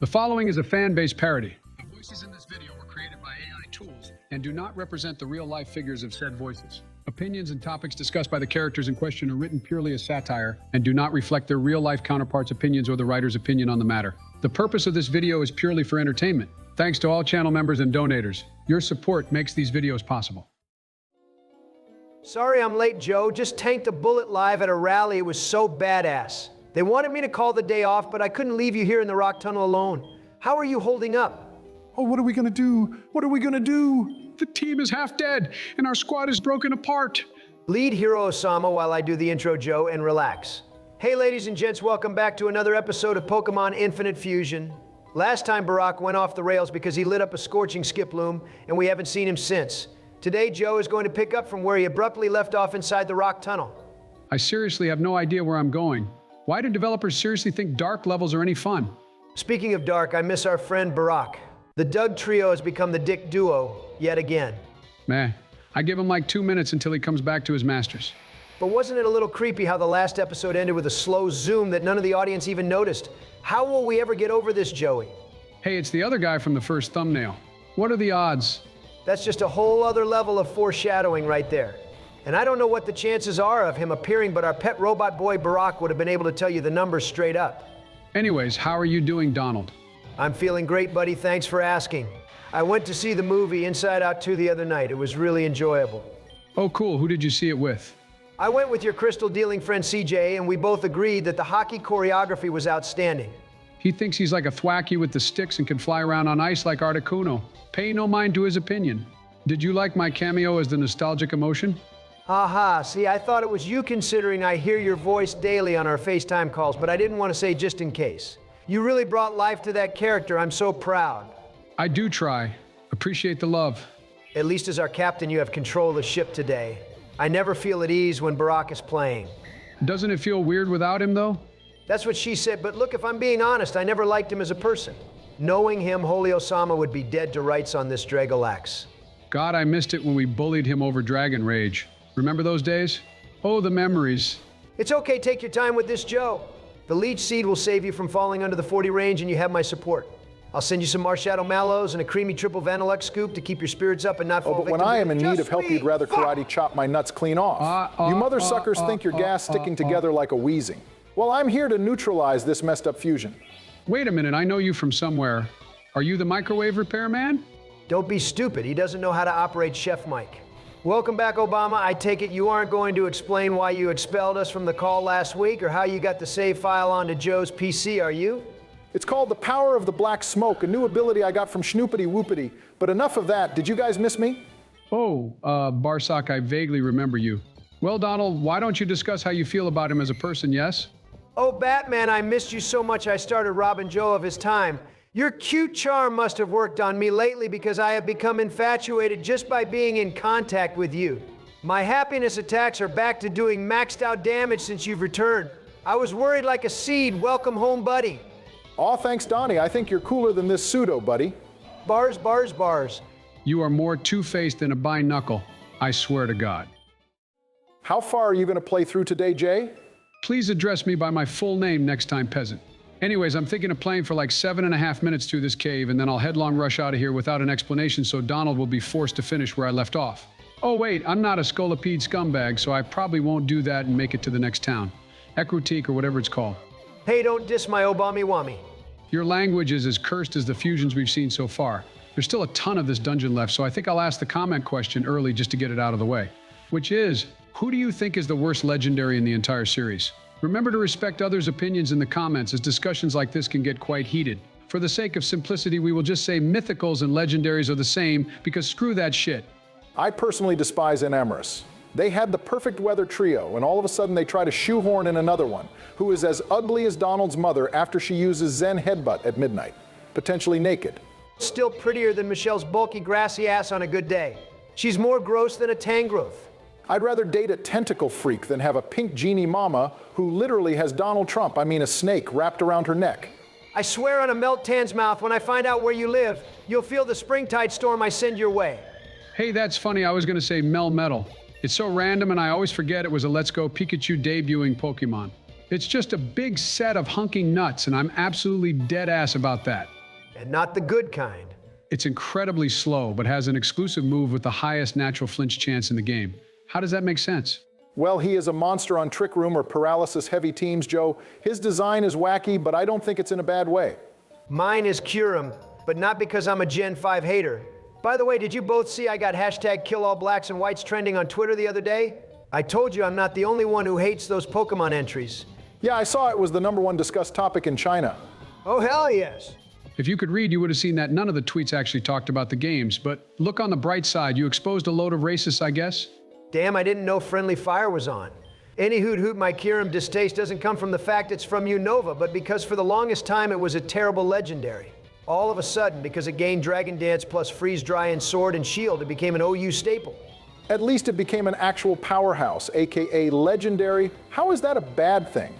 The following is a fan-based parody. The voices in this video were created by AI tools and do not represent the real-life figures of said voices. Opinions and topics discussed by the characters in question are written purely as satire and do not reflect their real-life counterparts' opinions or the writer's opinion on the matter. The purpose of this video is purely for entertainment. Thanks to all channel members and donators. Your support makes these videos possible. Sorry I'm late, Joe. Just tanked a bullet live at a rally. It was so badass. They wanted me to call the day off, but I couldn't leave you here in the rock tunnel alone. How are you holding up? Oh, what are we gonna do? What are we gonna do? The team is half dead, and our squad is broken apart. Lead Hero Osama while I do the intro, Joe, and relax. Hey, ladies and gents, welcome back to another episode of Pokemon Infinite Fusion. Last time Barack went off the rails because he lit up a scorching skiploom, and we haven't seen him since. Today, Joe is going to pick up from where he abruptly left off inside the rock tunnel. I seriously have no idea where I'm going. Why do developers seriously think dark levels are any fun? Speaking of dark, I miss our friend Barack. The Doug trio has become the Dick duo, yet again. Meh. I give him like 2 minutes until he comes back to his masters. But wasn't it a little creepy how the last episode ended with a slow zoom that none of the audience even noticed? How will we ever get over this, Joey? Hey, it's the other guy from the first thumbnail. What are the odds? That's just a whole other level of foreshadowing right there. And I don't know what the chances are of him appearing, but our pet robot boy Barack would have been able to tell you the numbers straight up. Anyways, how are you doing, Donald? I'm feeling great, buddy. Thanks for asking. I went to see the movie Inside Out 2 the other night. It was really enjoyable. Oh, cool. Who did you see it with? I went with your crystal-dealing friend CJ, and we both agreed that the hockey choreography was outstanding. He thinks he's like a thwacky with the sticks and can fly around on ice like Articuno. Pay no mind to his opinion. Did you like my cameo as the nostalgic emotion? Aha, see, I thought it was you considering I hear your voice daily on our FaceTime calls, but I didn't want to say just in case. You really brought life to that character. I'm so proud. I do try. Appreciate the love. At least as our captain, you have control of the ship today. I never feel at ease when Barack is playing. Doesn't it feel weird without him, though? That's what she said, but look, if I'm being honest, I never liked him as a person. Knowing him, Holy Osama would be dead to rights on this Dragolax. God, I missed it when we bullied him over Dragon Rage. Remember those days? Oh, the memories. It's okay, take your time with this, Joe. The leech seed will save you from falling under the 40 range, and you have my support. I'll send you some Marshadow Mallows and a creamy triple Vanillux scoop to keep your spirits up and not fall victim but when I am in to need of help, you'd rather karate chop my nuts clean off. You mother suckers think your gas sticking together like a wheezing. Well, I'm here to neutralize this messed up fusion. Wait a minute, I know you from somewhere. Are you the microwave repairman? Don't be stupid, he doesn't know how to operate Chef Mike. Welcome back, Obama. I take it you aren't going to explain why you expelled us from the call last week or how you got the save file onto Joe's PC, are you? It's called the power of the black smoke, a new ability I got from Schnoopity Whoopity. But enough of that. Did you guys miss me? Oh, Barsock, I vaguely remember you. Well, Donald, why don't you discuss how you feel about him as a person, yes? Oh, Batman, I missed you so much I started robbing Joe of his time. Your cute charm must have worked on me lately because I have become infatuated just by being in contact with you. My happiness attacks are back to doing maxed out damage since you've returned. I was worried like a seed. Welcome home, buddy. Aw, thanks, Donnie. I think you're cooler than this pseudo, buddy. Bars, bars, bars. You are more two-faced than a bi-knuckle. I swear to God. How far are you going to play through today, Jay? Please address me by my full name next time, peasant. Anyways, I'm thinking of playing for like 7.5 minutes through this cave, and then I'll headlong rush out of here without an explanation so Donald will be forced to finish where I left off. Oh wait, I'm not a scolopede scumbag, so I probably won't do that and make it to the next town. Ekrutique or whatever it's called. Hey, don't diss my Obami-Wami. Your language is as cursed as the fusions we've seen so far. There's still a ton of this dungeon left, so I think I'll ask the comment question early just to get it out of the way. Which is, who do you think is the worst legendary in the entire series? Remember to respect others' opinions in the comments, as discussions like this can get quite heated. For the sake of simplicity, we will just say mythicals and legendaries are the same, because screw that shit. I personally despise Enamorous. They had the perfect weather trio, and all of a sudden they try to shoehorn in another one, who is as ugly as Donald's mother after she uses Zen headbutt at midnight, potentially naked. Still prettier than Michelle's bulky, grassy ass on a good day. She's more gross than a Tangrowth. I'd rather date a tentacle freak than have a pink genie mama who literally has Donald Trump, a snake, wrapped around her neck. I swear on a melt tan's mouth, when I find out where you live, you'll feel the springtide storm I send your way. Hey, that's funny. I was going to say Mel Metal. It's so random and I always forget it was a Let's Go Pikachu debuting Pokemon. It's just a big set of hunking nuts, and I'm absolutely dead ass about that. And not the good kind. It's incredibly slow, but has an exclusive move with the highest natural flinch chance in the game. How does that make sense? Well, he is a monster on Trick Room or Paralysis-heavy teams, Joe. His design is wacky, but I don't think it's in a bad way. Mine is Curum, but not because I'm a Gen 5 hater. By the way, did you both see I got hashtag kill all blacks and whites trending on Twitter the other day? I told you I'm not the only one who hates those Pokemon entries. Yeah, I saw it was the #1 discussed topic in China. Oh, hell yes. If you could read, you would have seen that none of the tweets actually talked about the games, but look on the bright side, you exposed a load of racists, I guess? Damn, I didn't know Friendly Fire was on. Any hoot my Kyurem distaste doesn't come from the fact it's from Unova, but because for the longest time it was a terrible legendary. All of a sudden, because it gained Dragon Dance plus Freeze Dry and Sword and Shield, it became an OU staple. At least it became an actual powerhouse, aka legendary. How is that a bad thing?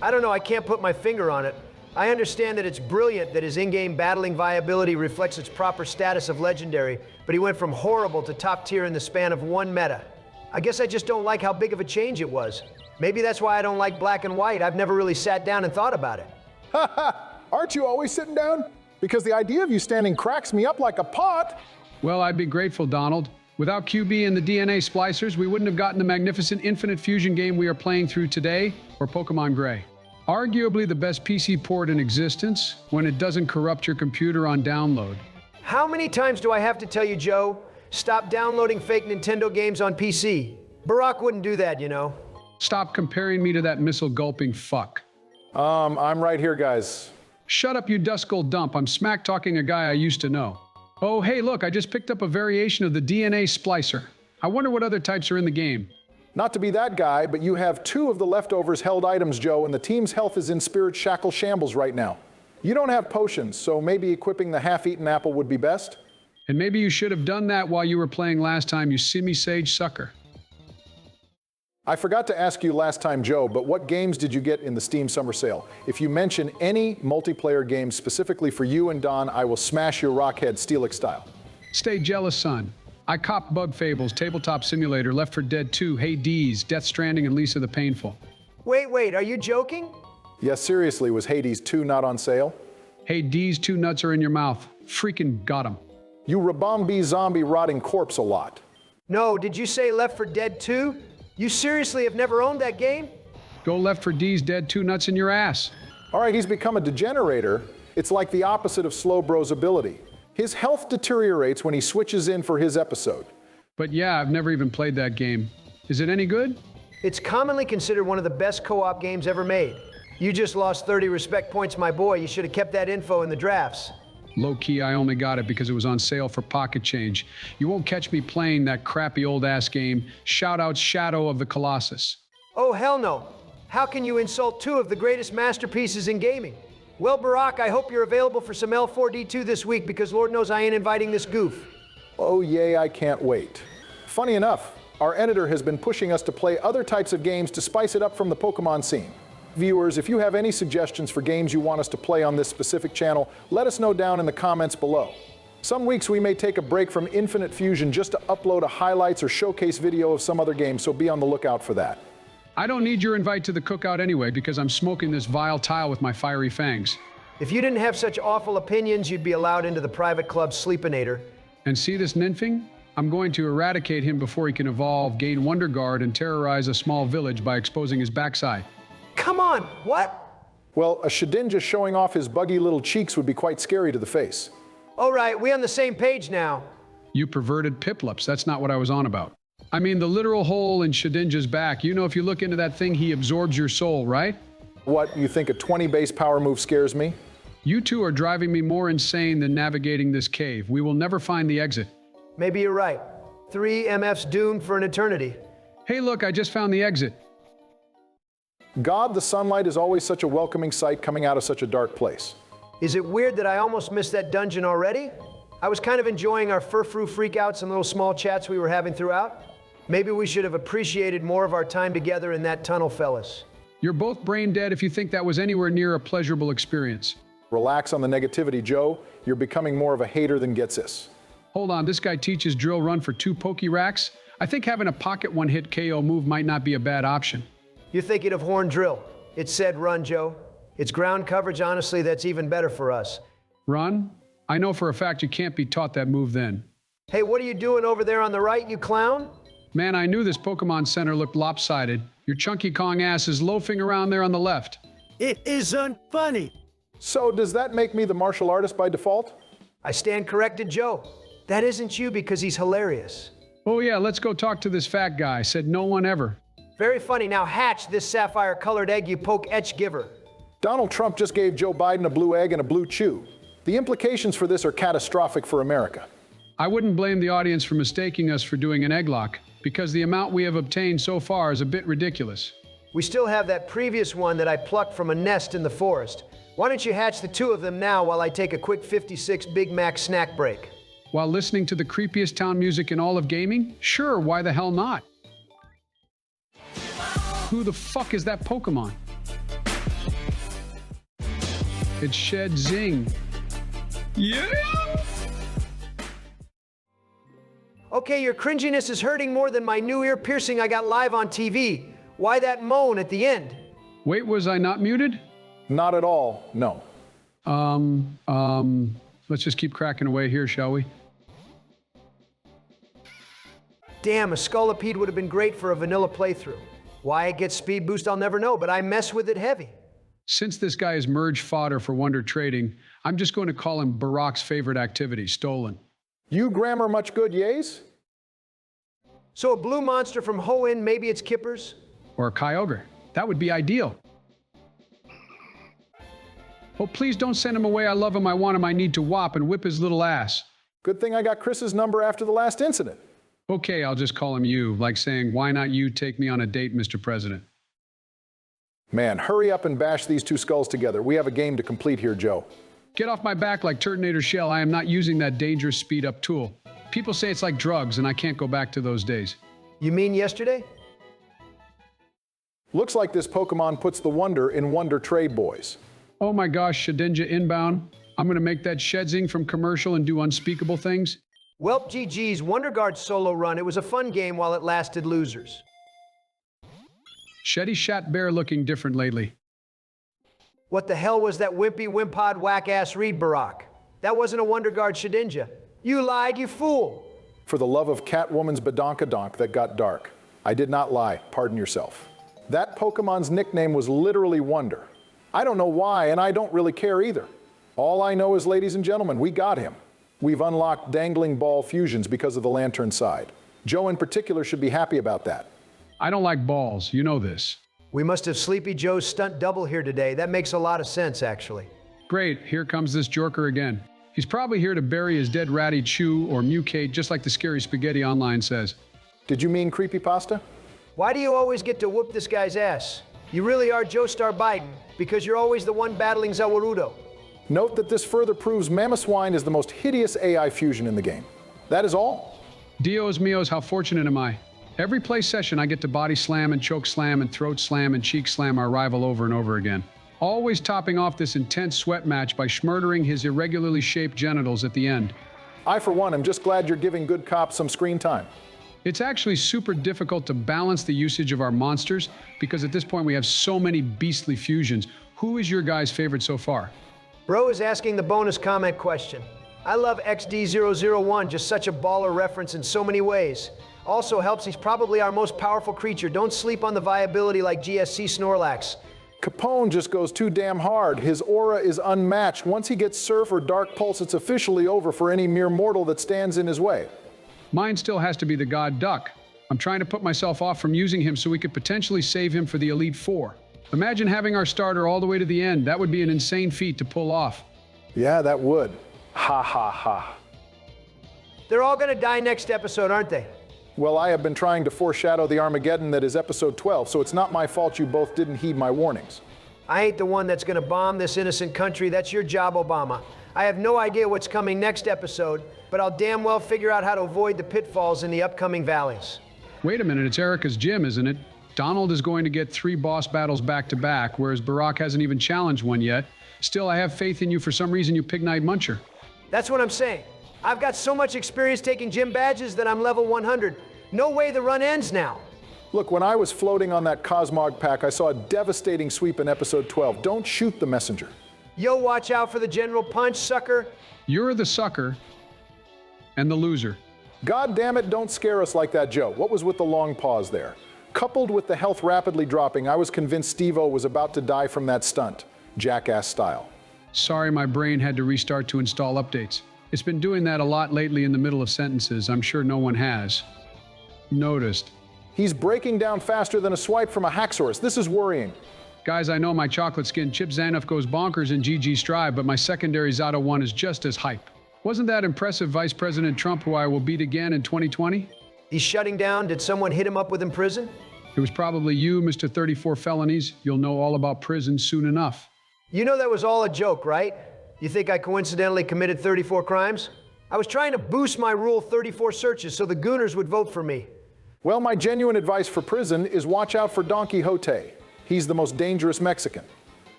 I don't know, I can't put my finger on it. I understand that it's brilliant that his in-game battling viability reflects its proper status of legendary, but he went from horrible to top tier in the span of one meta. I guess I just don't like how big of a change it was. Maybe that's why I don't like black and white. I've never really sat down and thought about it. Ha ha! Aren't you always sitting down? Because the idea of you standing cracks me up like a pot. Well, I'd be grateful, Donald. Without QB and the DNA splicers, we wouldn't have gotten the magnificent Infinite Fusion game we are playing through today, or Pokemon Gray. Arguably the best PC port in existence when it doesn't corrupt your computer on download. How many times do I have to tell you, Joe? Stop downloading fake Nintendo games on PC. Barack wouldn't do that, you know. Stop comparing me to that missile-gulping fuck. I'm right here, guys. Shut up, you duskull dump. I'm smack-talking a guy I used to know. Oh, hey, look, I just picked up a variation of the DNA splicer. I wonder what other types are in the game. Not to be that guy, but you have 2 of the leftovers held items, Joe, and the team's health is in spirit shackle shambles right now. You don't have potions, so maybe equipping the half-eaten apple would be best? And maybe you should have done that while you were playing last time, you simi-sage sucker. I forgot to ask you last time, Joe, but what games did you get in the Steam Summer Sale? If you mention any multiplayer games specifically for you and Don, I will smash your rockhead Steelix style. Stay jealous, son. I copped Bug Fables, Tabletop Simulator, Left 4 Dead 2, Hades, Death Stranding, and Lisa the Painful. Wait, are you joking? Yes, seriously, was Hades 2 not on sale? Hades, 2 nuts are in your mouth. Freaking got 'em. You Rabombi zombie rotting corpse a lot. No, did you say Left 4 Dead 2? You seriously have never owned that game? Go Left 4 D's dead 2 nuts in your ass. All right, he's become a degenerator. It's like the opposite of Slow Bro's ability. His health deteriorates when he switches in for his episode. But yeah, I've never even played that game. Is it any good? It's commonly considered one of the best co-op games ever made. You just lost 30 respect points, my boy. You should have kept that info in the drafts. Low-key, I only got it because it was on sale for pocket change. You won't catch me playing that crappy old-ass game. Shout out Shadow of the Colossus. Oh, hell no. How can you insult 2 of the greatest masterpieces in gaming? Well, Barack, I hope you're available for some L4D2 this week because Lord knows I ain't inviting this goof. Oh yay, I can't wait. Funny enough, our editor has been pushing us to play other types of games to spice it up from the Pokemon scene. Viewers, if you have any suggestions for games you want us to play on this specific channel, let us know down in the comments below. Some weeks we may take a break from Infinite Fusion just to upload a highlights or showcase video of some other game, so be on the lookout for that. I don't need your invite to the cookout anyway because I'm smoking this vile tile with my fiery fangs. If you didn't have such awful opinions, you'd be allowed into the private club Sleepinator. And see this Ninfing? I'm going to eradicate him before he can evolve, gain Wonder Guard, and terrorize a small village by exposing his backside. Come on, what? Well, a Shedinja showing off his buggy little cheeks would be quite scary to the face. All right, we on the same page now. You perverted Piplups, that's not what I was on about. I mean the literal hole in Shedinja's back. You know, if you look into that thing, he absorbs your soul, right? What, you think a 20 base power move scares me? You two are driving me more insane than navigating this cave. We will never find the exit. Maybe you're right. 3 MFs doomed for an eternity. Hey look, I just found the exit. God, the sunlight is always such a welcoming sight coming out of such a dark place. Is it weird that I almost missed that dungeon already? I was kind of enjoying our fur-frou freakouts and little small chats we were having throughout. Maybe we should have appreciated more of our time together in that tunnel, fellas. You're both brain dead if you think that was anywhere near a pleasurable experience. Relax on the negativity, Joe. You're becoming more of a hater than gets this. Hold on, this guy teaches drill run for 2 Poke Racks? I think having a pocket one-hit KO move might not be a bad option. You're thinking of Horn Drill. It said run, Joe. It's ground coverage, honestly, that's even better for us. Run? I know for a fact you can't be taught that move then. Hey, what are you doing over there on the right, you clown? Man, I knew this Pokemon Center looked lopsided. Your Chunky Kong ass is loafing around there on the left. It isn't funny. So does that make me the martial artist by default? I stand corrected, Joe. That isn't you because he's hilarious. Oh yeah, let's go talk to this fat guy, said no one ever. Very funny. Now hatch this sapphire-colored egg you poke etch giver. Donald Trump just gave Joe Biden a blue egg and a blue chew. The implications for this are catastrophic for America. I wouldn't blame the audience for mistaking us for doing an egg lock, because the amount we have obtained so far is a bit ridiculous. We still have that previous one that I plucked from a nest in the forest. Why don't you hatch the two of them now while I take a quick 56 Big Mac snack break? While listening to the creepiest town music in all of gaming? Sure, why the hell not? Who the fuck is that Pokemon? It's Shed Zing. Yeah! Okay, your cringiness is hurting more than my new ear piercing I got live on TV. Why that moan at the end? Wait, was I not muted? Not at all, no. Let's just keep cracking away here, shall we? Damn, a Scolipede would have been great for a vanilla playthrough. Why it gets speed boost, I'll never know, but I mess with it heavy. Since this guy is merge fodder for Wonder Trading, I'm just going to call him Barack's favorite activity, stolen. You grammar much good, Yays? So a blue monster from Hoenn, maybe it's Kippers? Or a Kyogre. That would be ideal. Oh, please don't send him away. I love him, I want him, I need to whop and whip his little ass. Good thing I got Chris's number after the last incident. Okay, I'll just call him you, like saying, why not you take me on a date, Mr. President? Man, hurry up and bash these two skulls together. We have a game to complete here, Joe. Get off my back like Turtonator Shell. I am not using that dangerous speed-up tool. People say it's like drugs, and I can't go back to those days. You mean yesterday? Looks like this Pokemon puts the wonder in Wonder Trade Boys. Oh my gosh, Shedinja inbound. I'm gonna make that Shedzing from commercial and do unspeakable things. Welp GG's Wonder Guard solo run. It was a fun game while it lasted, losers. Sheddy Shat Bear looking different lately. What the hell was that wimpy, wimpod, whack-ass read, Barack? That wasn't a Wonder Guard Shedinja. You lied, you fool. For the love of Catwoman's badonkadonk that got dark. I did not lie, pardon yourself. That Pokemon's nickname was literally Wonder. I don't know why, and I don't really care either. All I know is, ladies and gentlemen, we got him. We've unlocked dangling ball fusions because of the lantern side. Joe in particular should be happy about that. I don't like balls, you know this. We must have Sleepy Joe's stunt double here today. That makes a lot of sense, actually. Great, here comes this Jorker again. He's probably here to bury his dead ratty chew or mucate, just like the Scary Spaghetti online says. Did you mean creepypasta? Why do you always get to whoop this guy's ass? You really are Joe Star Biden, because you're always the one battling Zawarudo. Note that this further proves Mamoswine is the most hideous AI fusion in the game. That is all. Dios mios, how fortunate am I? Every play session I get to body slam and choke slam and throat slam and cheek slam our rival over and over again. Always topping off this intense sweat match by schmurdering his irregularly shaped genitals at the end. I, for one, am just glad you're giving good cops some screen time. It's actually super difficult to balance the usage of our monsters because at this point we have so many beastly fusions. Who is your guy's favorite so far? Bro is asking the bonus comment question. I love XD001, just such a baller reference in so many ways. Also helps he's probably our most powerful creature. Don't sleep on the viability like GSC Snorlax. Capone just goes too damn hard. His aura is unmatched. Once he gets Surf or Dark Pulse, it's officially over for any mere mortal that stands in his way. Mine still has to be the God Duck. I'm trying to put myself off from using him so we could potentially save him for the Elite Four. Imagine having our starter all the way to the end. That would be an insane feat to pull off. Yeah, that would. Ha ha ha. They're all gonna die next episode, aren't they? Well, I have been trying to foreshadow the Armageddon that is episode 12, so it's not my fault you both didn't heed my warnings. I ain't the one that's gonna bomb this innocent country. That's your job, Obama. I have no idea what's coming next episode, but I'll damn well figure out how to avoid the pitfalls in the upcoming valleys. Wait a minute, it's Erica's gym, isn't it? Donald is going to get 3 boss battles back-to-back, whereas Barack hasn't even challenged one yet. Still, I have faith in you for some reason, you pig-eyed muncher. That's what I'm saying. I've got so much experience taking gym badges that I'm level 100. No way the run ends now. Look, when I was floating on that Cosmog pack, I saw a devastating sweep in episode 12. Don't shoot the messenger. Yo, watch out for the general punch, sucker. You're the sucker and the loser. God damn it, don't scare us like that, Joe. What was with the long pause there? Coupled with the health rapidly dropping, I was convinced Steve-O was about to die from that stunt, jackass style. Sorry, my brain had to restart to install updates. It's been doing that a lot lately in the middle of sentences. I'm sure no one has noticed. He's breaking down faster than a swipe from a hacksaurus. This is worrying. Guys, I know my chocolate skin Chip Zanoff goes bonkers in GG Strive, but my secondary Zato 1 is just as hype. Wasn't that impressive Vice President Trump, who I will beat again in 2020? He's shutting down. Did someone hit him up with in prison? It was probably you, Mr. 34 Felonies. You'll know all about prison soon enough. You know that was all a joke, right? You think I coincidentally committed 34 crimes? I was trying to boost my Rule 34 searches so the Gooners would vote for me. Well, my genuine advice for prison is watch out for Don Quixote. He's the most dangerous Mexican.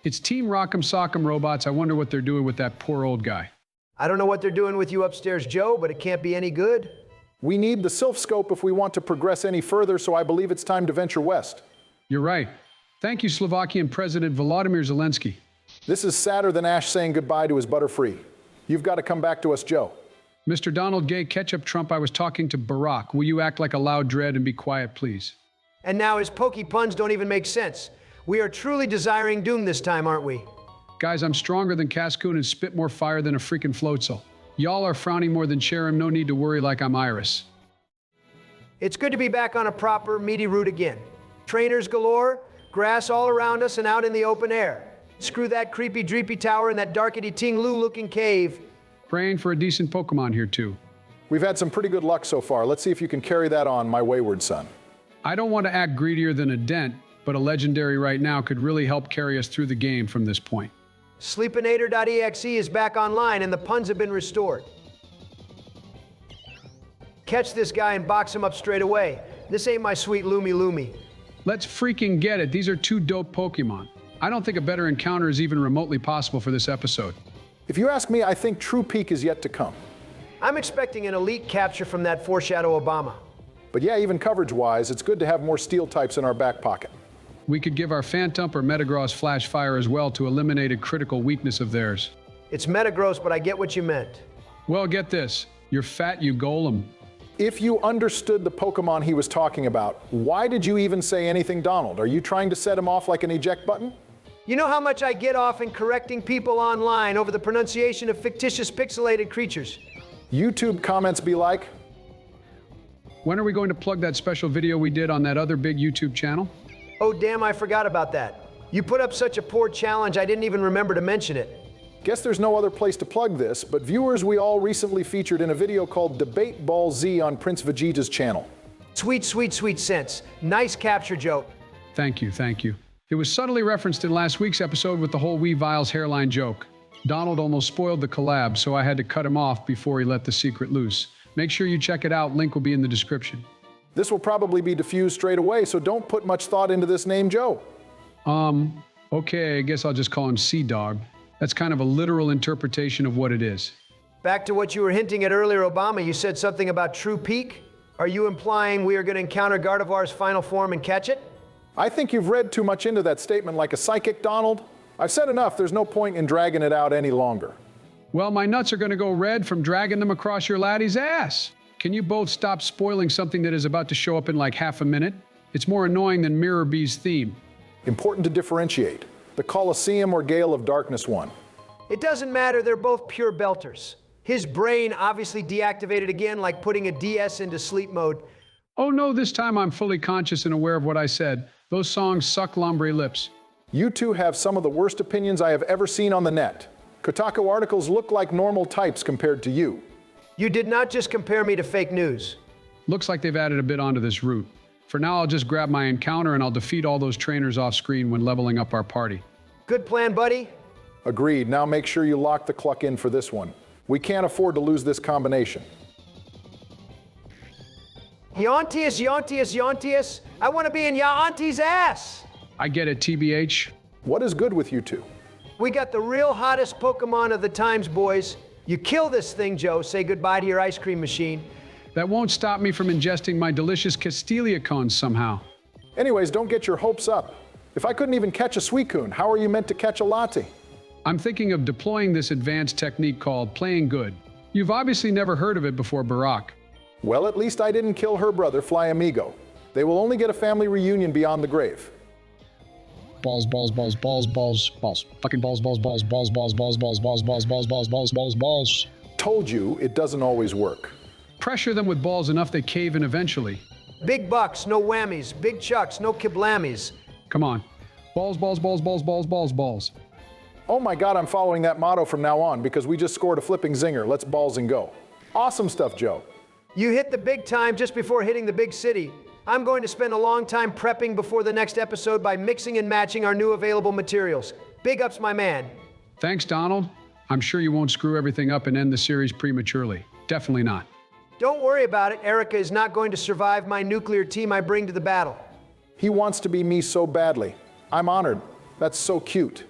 It's Team Rock'em Sock'em robots. I wonder what they're doing with that poor old guy. I don't know what they're doing with you upstairs, Joe, but it can't be any good. We need the Sylph Scope if we want to progress any further, so I believe it's time to venture west. You're right. Thank you, Slovakian President Volodymyr Zelensky. This is sadder than Ash saying goodbye to his Butterfree. You've got to come back to us, Joe. Mr. Donald Gay Ketchup Trump, I was talking to Barack. Will you act like a loud dread and be quiet, please? And now his pokey puns don't even make sense. We are truly desiring doom this time, aren't we? Guys, I'm stronger than Cascoon and spit more fire than a freaking floatzel. Y'all are frowning more than Cherim. No need to worry like I'm Iris. It's good to be back on a proper, meaty route again. Trainers galore, grass all around us and out in the open air. Screw that creepy, dreepy tower and that darkety ting-loo-looking cave. Praying for a decent Pokemon here, too. We've had some pretty good luck so far. Let's see if you can carry that on, my wayward son. I don't want to act greedier than a dent, but a legendary right now could really help carry us through the game from this point. Sleepinator.exe is back online and the puns have been restored. Catch this guy and box him up straight away. This ain't my sweet Lumi Lumi. Let's freaking get it. These are two dope Pokemon. I don't think a better encounter is even remotely possible for this episode. If you ask me, I think true peak is yet to come. I'm expecting an elite capture from that foreshadow Obama. But yeah, even coverage-wise, it's good to have more steel types in our back pocket. We could give our Phantump or Metagross Flash Fire as well to eliminate a critical weakness of theirs. It's Metagross, but I get what you meant. Well, get this. You're fat, you golem. If you understood the Pokemon he was talking about, why did you even say anything, Donald? Are you trying to set him off like an eject button? You know how much I get off in correcting people online over the pronunciation of fictitious pixelated creatures? YouTube comments be like, When are we going to plug that special video we did on that other big YouTube channel? Oh damn, I forgot about that. You put up such a poor challenge, I didn't even remember to mention it. guess there's no other place to plug this, but viewers, we all recently featured in a video called Debate Ball Z on Prince Vegeta's channel. Sweet, sweet, sweet sense. Nice capture, Joe. Thank you, thank you. It was subtly referenced in last week's episode with the whole Wee Viles hairline joke. Donald almost spoiled the collab, so I had to cut him off before he let the secret loose. Make sure you check it out. Link will be in the description. This will probably be diffused straight away, so don't put much thought into this name, Joe. Okay, I guess I'll just call him Sea Dog. That's kind of a literal interpretation of what it is. Back to what you were hinting at earlier, Obama. You said something about true peak. Are you implying we are going to encounter Gardevoir's final form and catch it? I think you've read too much into that statement like a psychic, Donald. I've said enough. There's no point in dragging it out any longer. Well, my nuts are going to go red from dragging them across your laddie's ass. Can you both stop spoiling something that is about to show up in like half a minute? It's more annoying than Mirror B's theme. Important to differentiate. The Colosseum or Gale of Darkness one. It doesn't matter. They're both pure belters. His brain obviously deactivated again, like putting a DS into sleep mode. Oh no, this time I'm fully conscious and aware of what I said. Those songs suck Lombre lips. You two have some of the worst opinions I have ever seen on the net. Kotaku articles look like normal types compared to you. You did not just compare me to fake news. Looks like they've added a bit onto this route. For now, I'll just grab my encounter and I'll defeat all those trainers off screen when leveling up our party. Good plan, buddy. Agreed. Now make sure you lock the cluck in for this one. We can't afford to lose this combination. Yontius, Yontius, Yontius. I want to be in Ya Auntie's ass. I get it, TBH. What is good with you two? We got the real hottest Pokemon of the times, boys. You kill this thing, Joe. Say goodbye to your ice cream machine. That won't stop me from ingesting my delicious Castelia cones somehow. Anyways, don't get your hopes up. If I couldn't even catch a Suicune, how are you meant to catch a latte? I'm thinking of deploying this advanced technique called playing good. You've obviously never heard of it before, Barack. Well, at least I didn't kill her brother, Flyamigo. They will only get a family reunion beyond the grave. Balls, balls, balls, balls, balls, balls. Fucking balls, balls, balls, balls, balls, balls, balls, balls, balls, balls, balls, balls, balls, balls. Told you, it doesn't always work. Pressure them with balls enough they cave in eventually. Big bucks, no whammies. Big chucks, no kiblammies. Come on. Balls, balls, balls, balls, balls, balls, balls. Oh my God, I'm following that motto from now on because we just scored a flipping zinger. Let's balls and go. Awesome stuff, Joe. You hit the big time just before hitting the big city. I'm going to spend a long time prepping before the next episode by mixing and matching our new available materials. Big ups, my man. Thanks, Donald. I'm sure you won't screw everything up and end the series prematurely. Definitely not. Don't worry about it. Erica is not going to survive my nuclear team I bring to the battle. He wants to be me so badly. I'm honored. That's so cute.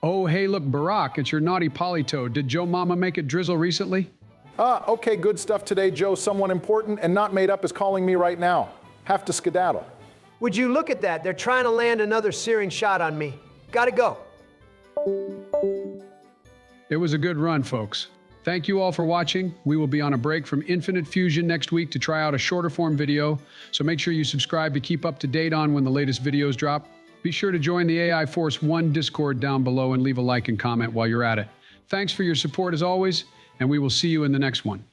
Oh, hey, look, Barack, it's your naughty Polytoad. Did Joe Mama make it drizzle recently? Okay, good stuff today, Joe. Someone important and not made up is calling me right now. Have to skedaddle. Would you look at that? They're trying to land another searing shot on me. Gotta go. It was a good run, folks. Thank you all for watching. We will be on a break from Infinite Fusion next week to try out a shorter form video, so make sure you subscribe to keep up to date on when the latest videos drop. Be sure to join the AI Force 1 Discord down below and leave a like and comment while you're at it. Thanks for your support as always, and we will see you in the next one.